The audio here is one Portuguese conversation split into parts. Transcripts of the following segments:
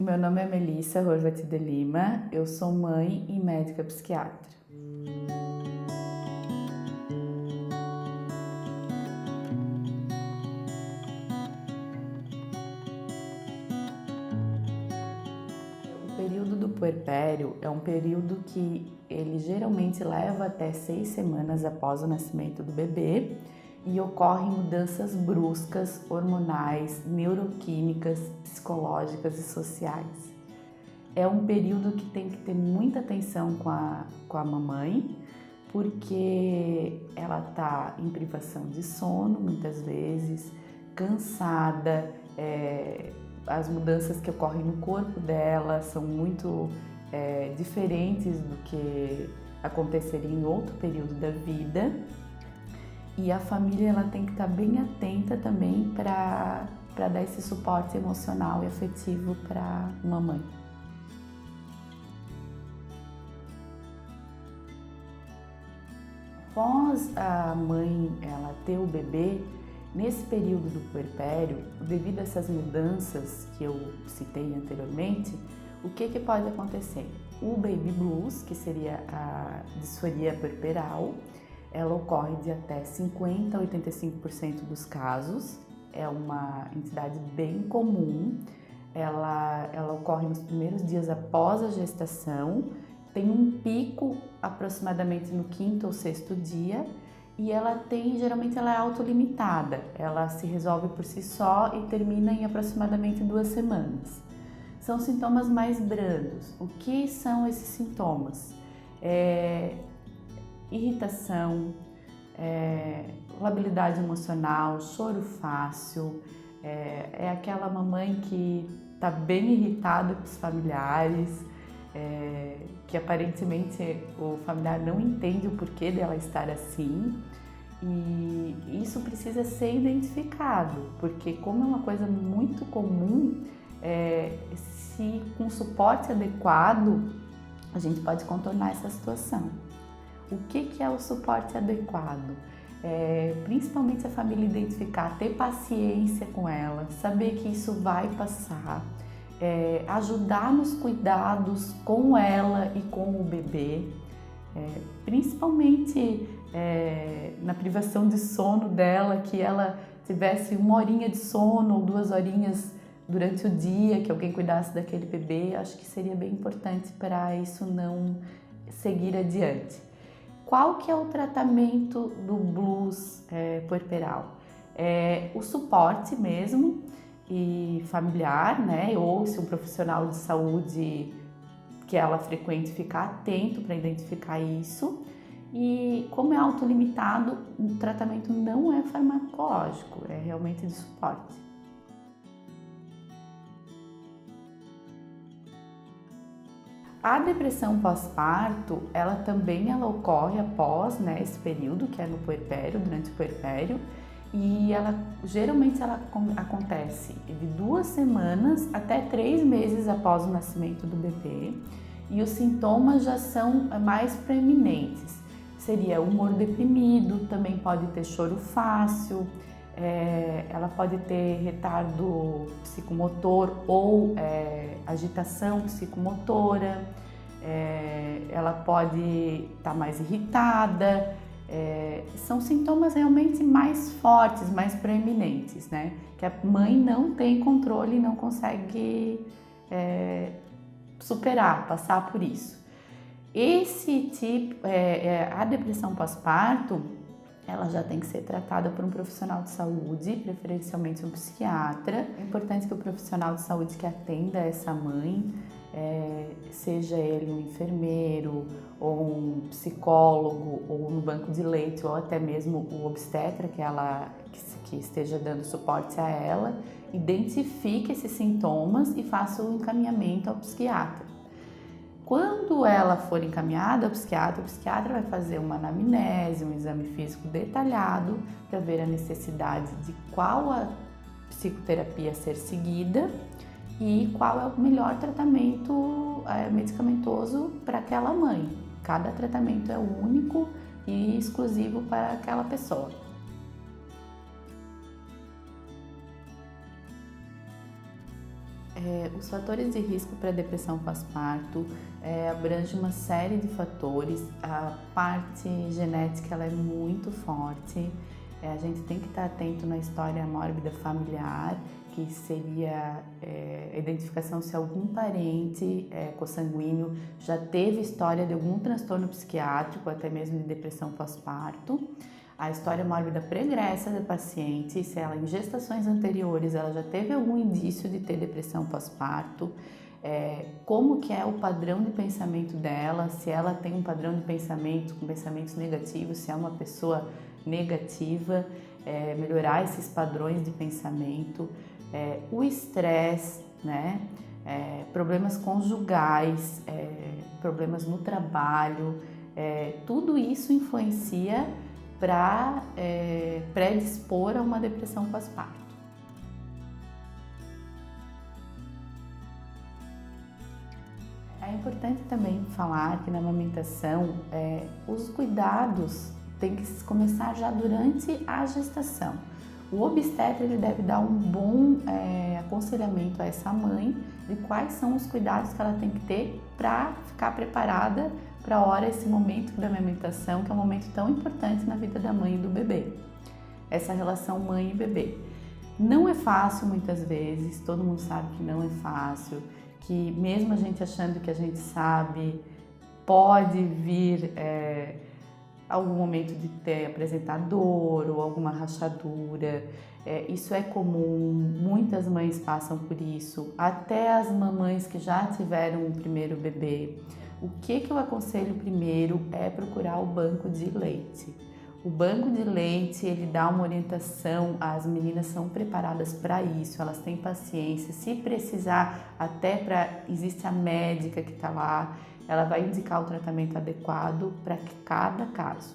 Meu nome é Melissa Horvath de Lima, eu sou mãe e médica psiquiatra. O período do puerpério é um período que ele geralmente leva até 6 semanas após o nascimento do bebê e ocorrem mudanças bruscas, hormonais, neuroquímicas, psicológicas e sociais. É um período que tem que ter muita atenção com a mamãe, porque ela está em privação de sono muitas vezes, cansada, as mudanças que ocorrem no corpo dela são muito diferentes do que aconteceria em outro período da vida. E a família ela tem que estar bem atenta também para dar esse suporte emocional e afetivo para a mamãe. Após a mãe ela ter o bebê, nesse período do puerpério, devido a essas mudanças que eu citei anteriormente, o que pode acontecer? O baby blues, que seria a disforia puerperal, ela ocorre de até 50% a 85% dos casos, é uma entidade bem comum, ela ocorre nos primeiros dias após a gestação, tem um pico aproximadamente no 5º ou 6º dia e geralmente ela é autolimitada, ela se resolve por si só e termina em aproximadamente 2 semanas. São sintomas mais brandos. O que são esses sintomas? Irritação, labilidade emocional, choro fácil, é aquela mamãe que está bem irritada com os familiares, que aparentemente o familiar não entende o porquê dela estar assim, e isso precisa ser identificado, porque como é uma coisa muito comum, se com suporte adequado a gente pode contornar essa situação. O que é o suporte adequado? Principalmente a família identificar, ter paciência com ela, saber que isso vai passar, ajudar nos cuidados com ela e com o bebê, principalmente na privação de sono dela, que ela tivesse 1 horinha de sono ou 2 horinhas durante o dia, que alguém cuidasse daquele bebê, acho que seria bem importante para isso não seguir adiante. Qual que é o tratamento do blues puerperal? O suporte mesmo e familiar, né? Ou se um profissional de saúde que ela frequente ficar atento para identificar isso. E como é autolimitado, o tratamento não é farmacológico, é realmente de suporte. A depressão pós-parto, ela ocorre após, né, esse período que é no puerpério, durante o puerpério, e geralmente ela acontece de 2 semanas até 3 meses após o nascimento do bebê, e os sintomas já são mais preeminentes. Seria humor deprimido, também pode ter choro fácil, ela pode ter retardo psicomotor ou agitação psicomotora, ela pode estar mais irritada, são sintomas realmente mais fortes, mais preeminentes, né? Que a mãe não tem controle e não consegue superar, passar por isso. Esse tipo, a depressão pós-parto, ela já tem que ser tratada por um profissional de saúde, preferencialmente um psiquiatra. É importante que o profissional de saúde que atenda essa mãe, seja ele um enfermeiro, ou um psicólogo, ou no banco de leite, ou até mesmo o obstetra que esteja dando suporte a ela, identifique esses sintomas e faça o encaminhamento ao psiquiatra. Quando ela for encaminhada ao psiquiatra, o psiquiatra vai fazer uma anamnese, um exame físico detalhado para ver a necessidade de qual a psicoterapia a ser seguida e qual é o melhor tratamento medicamentoso para aquela mãe. Cada tratamento é único e exclusivo para aquela pessoa. Os fatores de risco para depressão pós-parto abrange uma série de fatores. A parte genética ela é muito forte. A gente tem que estar atento na história mórbida familiar, que seria a identificação se algum parente consanguíneo já teve história de algum transtorno psiquiátrico, até mesmo de depressão pós-parto. A história mórbida pregressa da paciente, se ela em gestações anteriores ela já teve algum indício de ter depressão pós-parto, como que é o padrão de pensamento dela, se ela tem um padrão de pensamento com pensamentos negativos, se é uma pessoa negativa, melhorar esses padrões de pensamento, o estresse, né? Problemas conjugais, problemas no trabalho, tudo isso influencia para predispor a uma depressão pós-parto. É importante também falar que na amamentação os cuidados têm que começar já durante a gestação. O obstetra ele deve dar um bom aconselhamento a essa mãe de quais são os cuidados que ela tem que ter para ficar preparada para a hora, esse momento da amamentação, que é um momento tão importante na vida da mãe e do bebê. Essa relação mãe e bebê. Não é fácil muitas vezes, todo mundo sabe que não é fácil, que mesmo a gente achando que a gente sabe, pode vir algum momento de apresentar dor ou alguma rachadura. Isso é comum, muitas mães passam por isso, até as mamães que já tiveram um primeiro bebê. O que eu aconselho primeiro é procurar o banco de leite. O banco de leite, ele dá uma orientação, as meninas são preparadas para isso, elas têm paciência, se precisar, existe a médica que está lá, ela vai indicar o tratamento adequado para cada caso.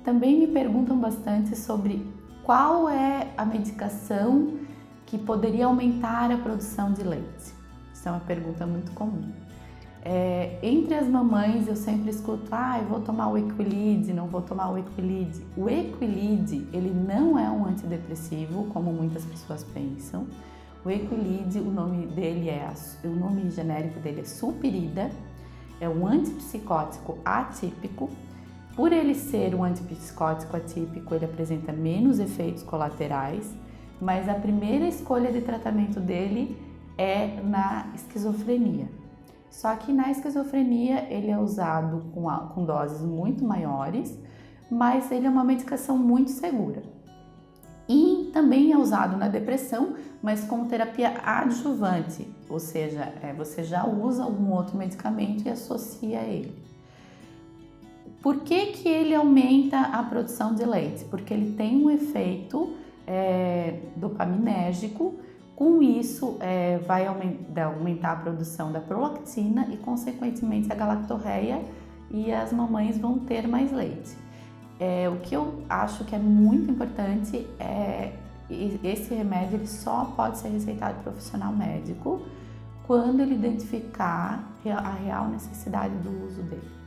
Também me perguntam bastante sobre qual é a medicação que poderia aumentar a produção de leite. Isso é uma pergunta muito comum. Entre as mamães eu sempre escuto, eu vou tomar o Equilid, não vou tomar o Equilid. O Equilid, ele não é um antidepressivo, como muitas pessoas pensam. O Equilid, o nome genérico dele é Supirida, é um antipsicótico atípico. Por ele ser um antipsicótico atípico, ele apresenta menos efeitos colaterais, mas a primeira escolha de tratamento dele é na esquizofrenia. Só que na esquizofrenia ele é usado com doses muito maiores, mas ele é uma medicação muito segura. E também é usado na depressão, mas como terapia adjuvante, ou seja, você já usa algum outro medicamento e associa a ele. Por que ele aumenta a produção de leite? Porque ele tem um efeito dopaminérgico. Com isso, vai aumentar a produção da prolactina e, consequentemente, a galactorreia, e as mamães vão ter mais leite. O que eu acho que é muito importante esse remédio ele só pode ser receitado por profissional médico quando ele identificar a real necessidade do uso dele.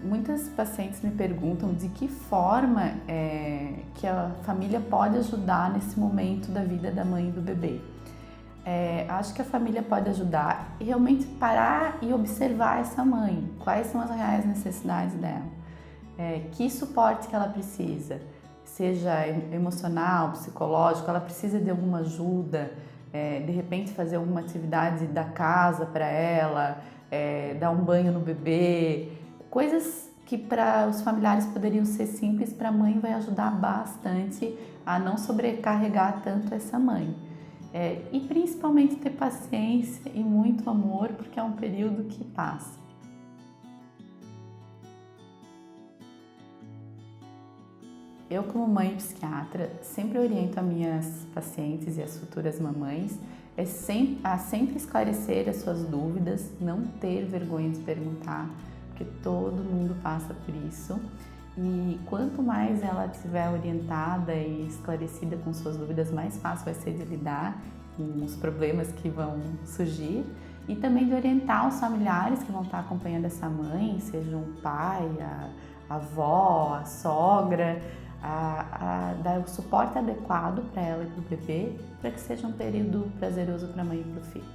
Muitas pacientes me perguntam de que forma que a família pode ajudar nesse momento da vida da mãe e do bebê. Acho que a família pode ajudar e realmente parar e observar essa mãe, quais são as reais necessidades dela, que suporte que ela precisa, seja emocional, psicológico, ela precisa de alguma ajuda, de repente fazer alguma atividade da casa para ela, dar um banho no bebê, coisas que para os familiares poderiam ser simples, para a mãe vai ajudar bastante a não sobrecarregar tanto essa mãe. E principalmente ter paciência e muito amor, porque é um período que passa. Eu, como mãe psiquiatra, sempre oriento as minhas pacientes e as futuras mamães a sempre esclarecer as suas dúvidas, não ter vergonha de perguntar, porque todo mundo passa por isso. E quanto mais ela estiver orientada e esclarecida com suas dúvidas, mais fácil vai ser de lidar com os problemas que vão surgir e também de orientar os familiares que vão estar acompanhando essa mãe, seja um pai, a avó, a sogra, dar o suporte adequado para ela e para o bebê, para que seja um período prazeroso para a mãe e para o filho.